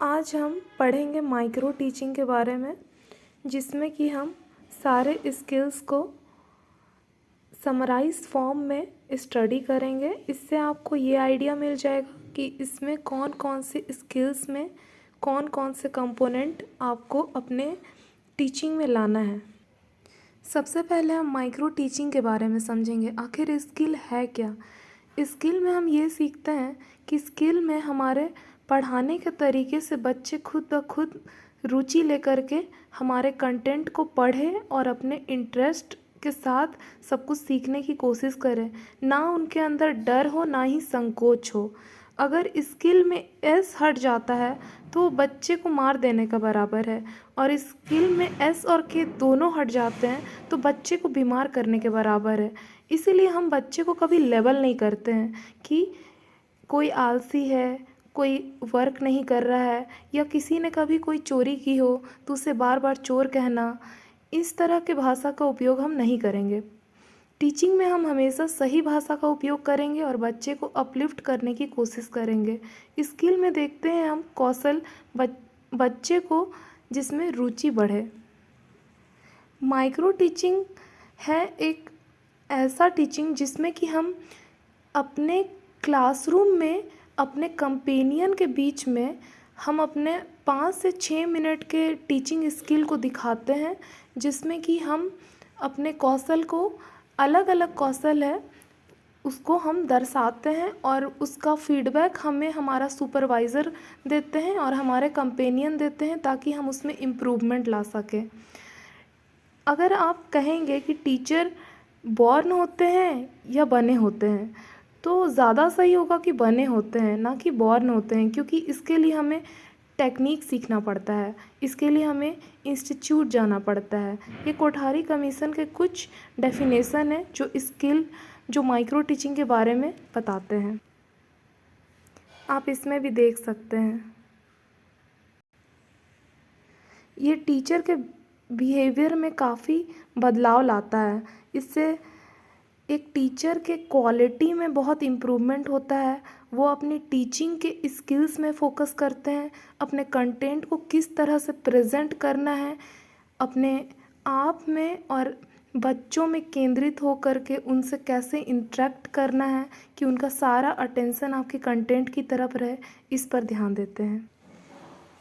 आज हम पढ़ेंगे माइक्रो टीचिंग के बारे में, जिसमें कि हम सारे स्किल्स को समराइज फॉर्म में स्टडी करेंगे। इससे आपको ये आइडिया मिल जाएगा कि इसमें कौन कौन से स्किल्स में कौन कौन से कंपोनेंट आपको अपने टीचिंग में लाना है। सबसे पहले हम माइक्रो टीचिंग के बारे में समझेंगे। आखिर स्किल है क्या? स्किल में हम ये सीखते हैं कि स्किल में हमारे पढ़ाने के तरीके से बच्चे खुद ब खुद रुचि लेकर के हमारे कंटेंट को पढ़ें और अपने इंटरेस्ट के साथ सब कुछ सीखने की कोशिश करें। ना उनके अंदर डर हो, ना ही संकोच हो। अगर स्किल में एस हट जाता है तो बच्चे को मार देने का बराबर है, और स्किल में एस और के दोनों हट जाते हैं तो बच्चे को बीमार करने के बराबर है। इसीलिए हम बच्चे को कभी लेबल नहीं करते हैं कि कोई आलसी है, कोई वर्क नहीं कर रहा है, या किसी ने कभी कोई चोरी की हो तो उसे बार बार चोर कहना। इस तरह के भाषा का उपयोग हम नहीं करेंगे। टीचिंग में हम हमेशा सही भाषा का उपयोग करेंगे और बच्चे को अपलिफ्ट करने की कोशिश करेंगे। स्किल में देखते हैं हम कौशल बच्चे को जिसमें रुचि बढ़े। माइक्रो टीचिंग है एक ऐसा टीचिंग जिसमें कि हम अपने क्लासरूम में अपने कंपेनियन के बीच में हम अपने 5 से 6 मिनट के टीचिंग स्किल को दिखाते हैं, जिसमें कि हम अपने कौशल को, अलग अलग कौशल है उसको हम दर्शाते हैं और उसका फीडबैक हमें हमारा सुपरवाइज़र देते हैं और हमारे कंपेनियन देते हैं, ताकि हम उसमें इम्प्रूवमेंट ला सकें। अगर आप कहेंगे कि टीचर बॉर्न होते हैं या बने होते हैं, तो ज़्यादा सही होगा कि बने होते हैं, ना कि बॉर्न होते हैं, क्योंकि इसके लिए हमें टेक्निक सीखना पड़ता है, इसके लिए हमें इंस्टीट्यूट जाना पड़ता है। ये कोठारी कमीशन के कुछ डेफिनेशन है जो माइक्रो टीचिंग के बारे में बताते हैं। आप इसमें भी देख सकते हैं। ये टीचर के बिहेवियर में काफ़ी बदलाव लाता है। इससे एक टीचर के क्वालिटी में बहुत इम्प्रूवमेंट होता है। वो अपनी टीचिंग के स्किल्स में फोकस करते हैं, अपने कंटेंट को किस तरह से प्रेजेंट करना है अपने आप में, और बच्चों में केंद्रित होकर के उनसे कैसे इंटरेक्ट करना है कि उनका सारा अटेंशन आपके कंटेंट की तरफ रहे, इस पर ध्यान देते हैं।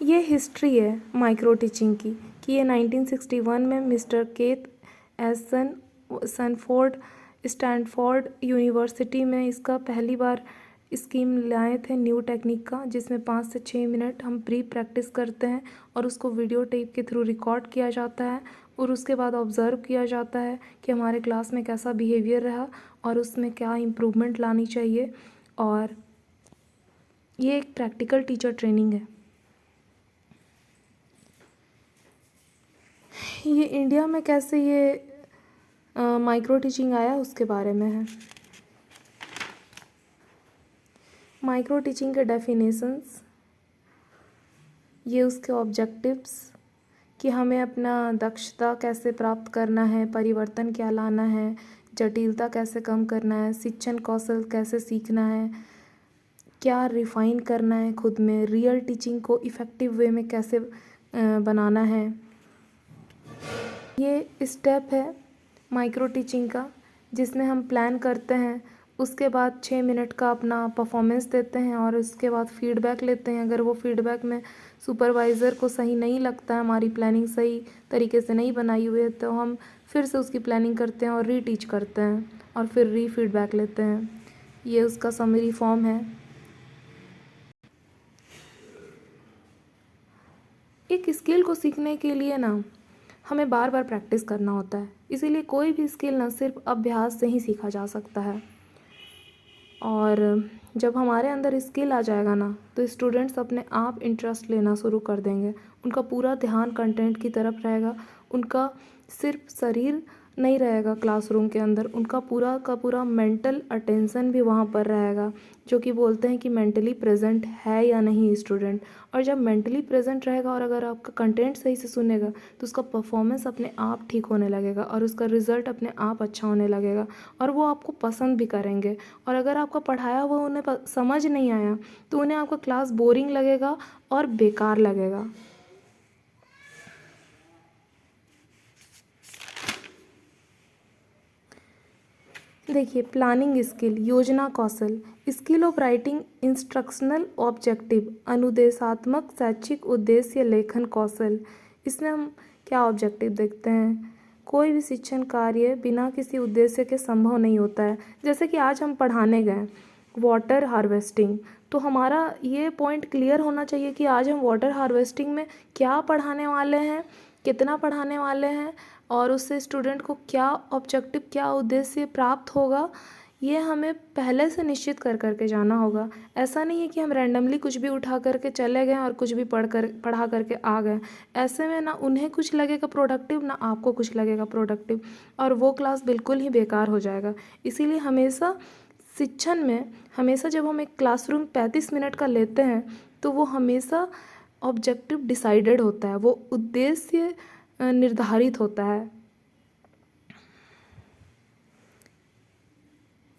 ये हिस्ट्री है माइक्रो टीचिंग की कि ये 1961 में मिस्टर केथ एसन सनफोर्ड स्टैनफोर्ड यूनिवर्सिटी में इसका पहली बार स्कीम लाए थे न्यू टेक्निक का, जिसमें 5 से 6 मिनट हम प्री प्रैक्टिस करते हैं और उसको वीडियो टेप के थ्रू रिकॉर्ड किया जाता है, और उसके बाद ऑब्ज़र्व किया जाता है कि हमारे क्लास में कैसा बिहेवियर रहा और उसमें क्या इम्प्रूवमेंट लानी चाहिए। और ये एक प्रैक्टिकल टीचर ट्रेनिंग है। ये इंडिया में कैसे ये माइक्रो टीचिंग आया उसके बारे में है। माइक्रो टीचिंग के डेफिनेशंस, ये उसके ऑब्जेक्टिव्स कि हमें अपना दक्षता कैसे प्राप्त करना है, परिवर्तन क्या लाना है, जटिलता कैसे कम करना है, शिक्षण कौशल कैसे सीखना है, क्या रिफ़ाइन करना है खुद में, रियल टीचिंग को इफ़ेक्टिव वे में कैसे बनाना है। ये स्टेप है माइक्रो टीचिंग का, जिसमें हम प्लान करते हैं, उसके बाद 6 मिनट का अपना परफॉर्मेंस देते हैं और उसके बाद फीडबैक लेते हैं। अगर वो फीडबैक में सुपरवाइज़र को सही नहीं लगता है, हमारी प्लानिंग सही तरीके से नहीं बनाई हुई है, तो हम फिर से उसकी प्लानिंग करते हैं और रीटीच करते हैं और फिर फीडबैक लेते हैं। ये उसका समरी फॉर्म है। एक स्किल को सीखने के लिए ना हमें बार बार प्रैक्टिस करना होता है, इसीलिए कोई भी स्किल ना सिर्फ अभ्यास से ही सीखा जा सकता है। और जब हमारे अंदर स्किल आ जाएगा ना, तो स्टूडेंट्स अपने आप इंटरेस्ट लेना शुरू कर देंगे। उनका पूरा ध्यान कंटेंट की तरफ रहेगा, उनका सिर्फ शरीर नहीं रहेगा क्लासरूम के अंदर, उनका पूरा का पूरा मेंटल अटेंशन भी वहाँ पर रहेगा, जो कि बोलते हैं कि मेंटली प्रेजेंट है या नहीं स्टूडेंट। और जब मेंटली प्रेजेंट रहेगा और अगर आपका कंटेंट सही से सुनेगा तो उसका परफॉर्मेंस अपने आप ठीक होने लगेगा और उसका रिजल्ट अपने आप अच्छा होने लगेगा और वो आपको पसंद भी करेंगे। और अगर आपका पढ़ाया हुआ उन्हें समझ नहीं आया तो उन्हें आपका क्लास बोरिंग लगेगा और बेकार लगेगा। देखिए, प्लानिंग स्किल, योजना कौशल, skill of writing instructional objective, अनुदेशात्मक शैक्षिक उद्देश्य लेखन कौशल। इसमें हम क्या ऑब्जेक्टिव देखते हैं? कोई भी शिक्षण कार्य बिना किसी उद्देश्य के संभव नहीं होता है। जैसे कि आज हम पढ़ाने गए वाटर हार्वेस्टिंग, तो हमारा ये पॉइंट क्लियर होना चाहिए कि आज हम वाटर हार्वेस्टिंग में क्या पढ़ाने वाले हैं, कितना पढ़ाने वाले हैं और उससे स्टूडेंट को क्या ऑब्जेक्टिव, क्या उद्देश्य प्राप्त होगा, ये हमें पहले से निश्चित कर करके जाना होगा। ऐसा नहीं है कि हम रैंडमली कुछ भी उठा करके चले गए और कुछ भी पढ़ा करके आ गए। ऐसे में ना उन्हें कुछ लगेगा प्रोडक्टिव, ना आपको कुछ लगेगा प्रोडक्टिव, और वो क्लास बिल्कुल ही बेकार हो जाएगा। इसीलिए हमेशा शिक्षण में, हमेशा जब हम एक क्लासरूम 35 मिनट का लेते हैं तो वो हमेशा ऑब्जेक्टिव डिसाइडेड होता है, वो उद्देश्य निर्धारित होता है।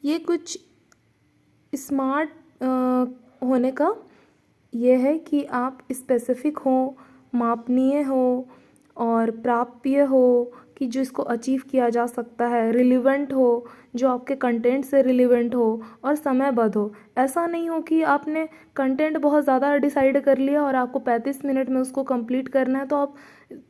ये कुछ स्मार्ट होने का ये है कि आप स्पेसिफिक हो, मापनीय हो और प्राप्य हो, कि जो इसको अचीव किया जा सकता है, रिलेवेंट हो, जो आपके कंटेंट से रिलेवेंट हो और समयबद्ध हो। ऐसा नहीं हो कि आपने कंटेंट बहुत ज़्यादा डिसाइड कर लिया और आपको 35 मिनट में उसको कंप्लीट करना है तो आप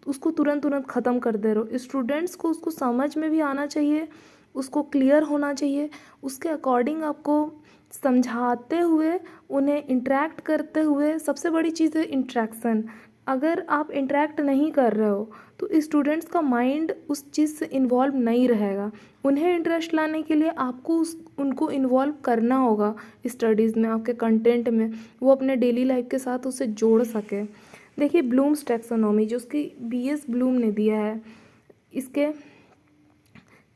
उसको तुरंत तुरंत ख़त्म कर दे रहे हो। स्टूडेंट्स को उसको समझ में भी आना चाहिए, उसको क्लियर होना चाहिए, उसके अकॉर्डिंग आपको समझाते हुए, उन्हें इंटरेक्ट करते हुए। सबसे बड़ी चीज़ है इंटरेक्शन। अगर आप इंटरेक्ट नहीं कर रहे हो तो स्टूडेंट्स का माइंड उस चीज़ से इन्वॉल्व नहीं रहेगा। उन्हें इंटरेस्ट लाने के लिए आपको उनको इन्वॉल्व करना होगा स्टडीज़ में, आपके कंटेंट में, वो अपने डेली लाइफ के साथ उसे जोड़ सके। देखिए, ब्लूम्स टैक्सोनॉमी जो उसकी BS ब्लूम ने दिया है, इसके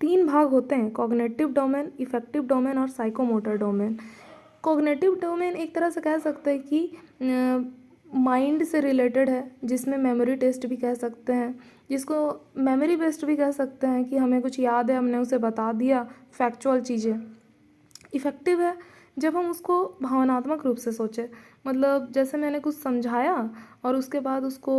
3 भाग होते हैं: कॉग्निटिव डोमेन, इफेक्टिव डोमेन और साइकोमोटर डोमेन। कॉग्निटिव डोमेन एक तरह से कह सकते हैं कि माइंड से रिलेटेड है, जिसमें मेमोरी टेस्ट भी कह सकते हैं, जिसको मेमोरी बेस्ड भी कह सकते हैं कि हमें कुछ याद है, हमने उसे बता दिया, फैक्चुअल चीज़ें। इफ़ेक्टिव है जब हम उसको भावनात्मक रूप से सोचें, मतलब जैसे मैंने कुछ समझाया और उसके बाद उसको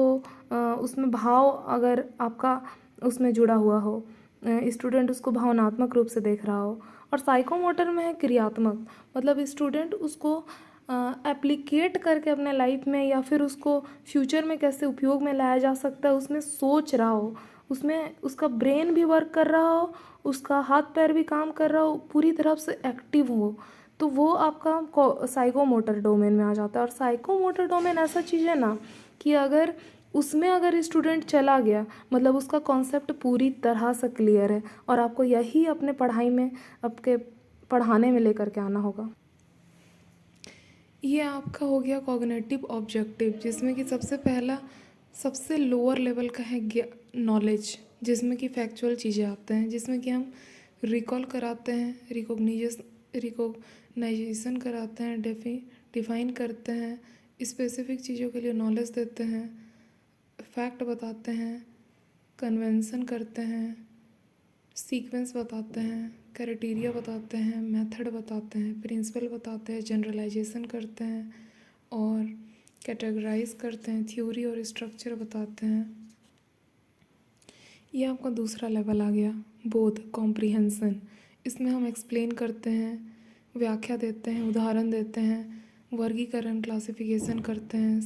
उसमें भाव अगर आपका उसमें जुड़ा हुआ हो, स्टूडेंट उसको भावनात्मक रूप से देख रहा हो। और साइकोमोटर में है क्रियात्मक, मतलब स्टूडेंट उसको एप्लीकेट करके अपने लाइफ में या फिर उसको फ्यूचर में कैसे उपयोग में लाया जा सकता है उसमें सोच रहा हो, उसमें उसका ब्रेन भी वर्क कर रहा हो, उसका हाथ पैर भी काम कर रहा हो, पूरी तरह से एक्टिव हो, तो वो आपका साइकोमोटर डोमेन में आ जाता है। और साइकोमोटर डोमेन ऐसा चीज़ है ना कि अगर स्टूडेंट चला गया, मतलब उसका कॉन्सेप्ट पूरी तरह से क्लियर है और आपको यही अपने पढ़ाई में, आपके पढ़ाने में लेकर के आना होगा। ये आपका हो गया कॉग्निटिव ऑब्जेक्टिव, जिसमें कि सबसे पहला, सबसे लोअर लेवल का है नॉलेज, जिसमें कि फैक्चुअल चीज़ें आते हैं, जिसमें कि हम रिकॉल कराते हैं, रिकॉग्नाइजेशन कराते हैं, डिफाइन करते हैं, स्पेसिफिक चीज़ों के लिए नॉलेज देते हैं, फैक्ट बताते हैं, कन्वेंशन करते हैं, सीक्वेंस बताते हैं, क्राइटेरिया बताते हैं, मेथड बताते हैं, प्रिंसिपल बताते हैं, जनरलाइजेशन करते हैं और कैटेगराइज करते हैं, थ्योरी और स्ट्रक्चर बताते हैं। ये आपका दूसरा लेवल आ गया, बोध, कॉम्प्रिहेंसन। इसमें हम एक्सप्लेन करते हैं, व्याख्या देते हैं, उदाहरण देते हैं, वर्गीकरण, क्लासिफिकेशन करते हैं,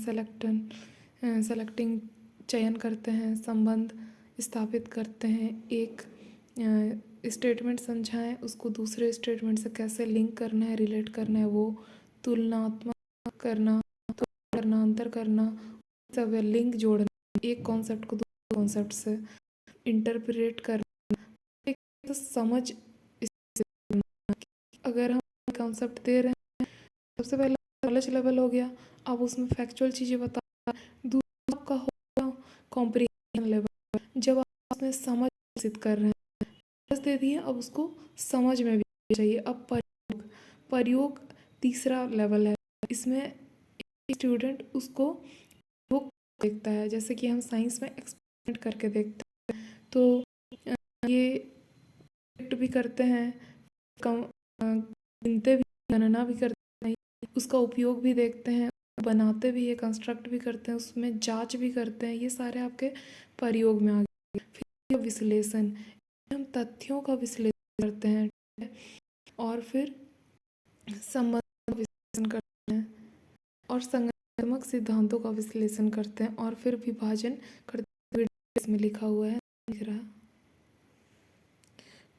सेलेक्टिंग, चयन करते हैं, संबंध स्थापित करते हैं, एक स्टेटमेंट समझाएं, उसको दूसरे स्टेटमेंट से कैसे लिंक करना है, रिलेट करना है, वो तुलनात्मक करना, अंतर करना, सब लिंक जोड़ना, एक कॉन्सेप्ट को दूसरे कॉन्सेप्ट से इंटरप्रेट करना, एक तो समझ। अगर हम कॉन्सेप्ट दे रहे हैं, सबसे पहले नॉलेज लेवल हो गया, अब उसमें फैक्चुअल चीज़ें बता, दूसरा आपका हो गया कॉम्प्रिहेंशन लेवल, जब आप उसमें समझ विकसित कर रहे हैं, दे दिए, अब उसको समझ में भी चाहिए। अब प्रयोग, प्रयोग तीसरा लेवल है। इसमें स्टूडेंट उसको वो देखता है, जैसे कि हम साइंस में एक्सपेरिमेंट करके देखते हैं, तो ये प्रोजेक्ट भी करते हैं, गिनते भी, गणना भी करते हैं, उसका उपयोग भी देखते हैं, बनाते भी है, कंस्ट्रक्ट भी करते हैं, उसमें जांच भी करते हैं। ये सारे आपके प्रयोग में आ गए। फिर विश्लेषण, हम तथ्यों का विश्लेषण करते हैं और फिर संबंध का विश्लेषण करते हैं और संगठनात्मक सिद्धांतों का विश्लेषण करते हैं और फिर विभाजन करते हैं। इसमें लिखा हुआ है, दिख रहा है।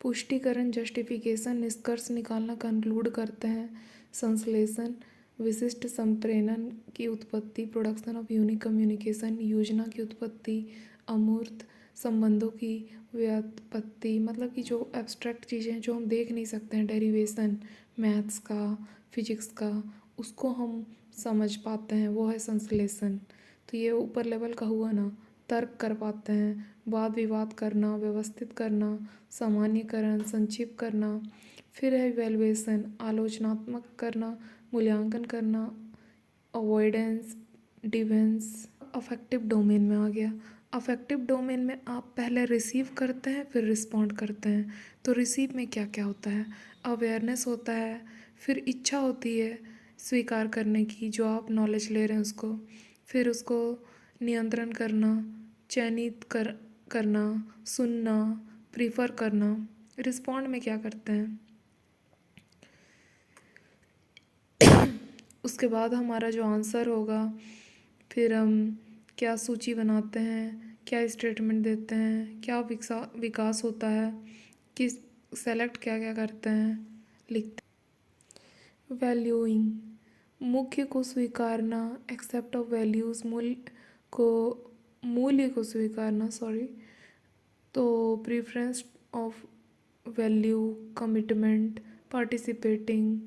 पुष्टिकरण, जस्टिफिकेशन, निष्कर्ष निकालना, कंक्लूड करते हैं। संश्लेषण, विशिष्ट संप्रेषण की उत्पत्ति, प्रोडक्शन ऑफ यूनिक कम्युनिकेशन, योजना की उत्पत्ति, अमूर्त संबंधों की व्युत्पत्ति, मतलब कि जो एब्स्ट्रैक्ट चीज़ें जो हम देख नहीं सकते हैं, डेरिवेशन मैथ्स का, फिजिक्स का, उसको हम समझ पाते हैं, वो है संश्लेषण। तो ये ऊपर लेवल का हुआ ना। तर्क कर पाते हैं, वाद विवाद करना, व्यवस्थित करना, सामान्यकरण, संक्षिप्त करना। फिर है इवैल्यूएशन, आलोचनात्मक करना, मूल्यांकन करना, अवॉइडेंस, डिफेंस। अफेक्टिव डोमेन में आ गया। अफेक्टिव डोमेन में आप पहले रिसीव करते हैं, फिर रिस्पॉन्ड करते हैं। तो रिसीव में क्या क्या होता है? अवेयरनेस होता है, फिर इच्छा होती है स्वीकार करने की, जो आप नॉलेज ले रहे हैं उसको, फिर उसको नियंत्रण करना, चयनित करना, सुनना, प्रीफर करना। रिस्पॉन्ड में क्या करते हैं? उसके बाद हमारा जो आंसर होगा, फिर हम क्या सूची बनाते हैं, क्या स्टेटमेंट देते हैं, क्या विकास होता है, किस सेलेक्ट क्या क्या करते हैं, लिखते हैं। वैल्यूइंग, मुख्य को स्वीकारना, एक्सेप्ट ऑफ वैल्यूज़, मूल्य को स्वीकारना, सॉरी। तो preference of value, commitment, participating,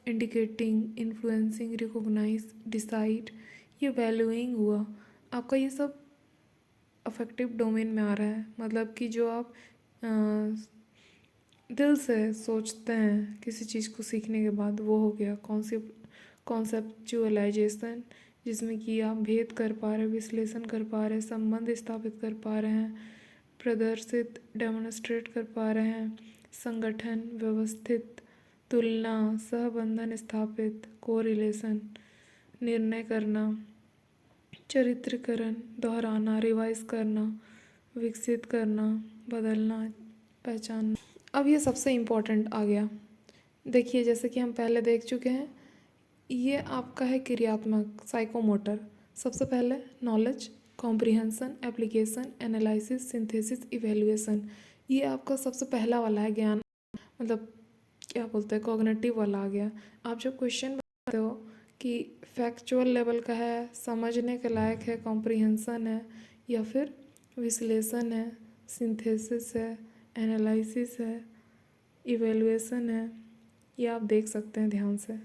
indicating, influencing, recognise, decide, ये वैल्यूइंग हुआ। आपका ये सब अफेक्टिव डोमेन में आ रहा है, मतलब कि जो आप दिल से सोचते हैं किसी चीज़ को सीखने के बाद, वो हो गया कॉन्सेप्चुअलाइजेशन, जिसमें कि आप भेद कर पा रहे, विश्लेषण कर पा रहे, संबंध स्थापित कर पा रहे हैं, प्रदर्शित डेमोन्स्ट्रेट कर पा रहे हैं, संगठन, व्यवस्थित, तुलना, सहबंधन स्थापित, कोरिलेशन, निर्णय करना, चरित्रीकरण, दोहराना, रिवाइज करना, विकसित करना, बदलना, पहचानना। अब ये सबसे इम्पोर्टेंट आ गया। देखिए, जैसे कि हम पहले देख चुके हैं, ये आपका है क्रियात्मक, साइकोमोटर। सबसे पहले knowledge, comprehension, application, analysis, synthesis, evaluation. ये आपका सबसे पहला वाला है ज्ञान, मतलब क्या बोलते हैं, कॉग्निटिव वाला आ गया। आप जब क्वेश्चन बनाते हो कि फैक्चुअल लेवल का है, समझने के लायक है, कॉम्प्रिहेंशन है, या फिर विश्लेषण है, सिंथेसिस है, एनालिसिस है, इवैल्यूएशन है, ये आप देख सकते हैं ध्यान से।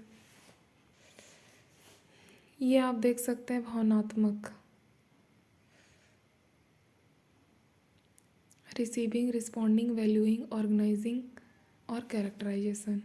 ये आप देख सकते हैं भावनात्मक, रिसीविंग, रिस्पॉन्डिंग, वैल्यूइंग, ऑर्गेनाइजिंग और कैरेक्टराइजेशन।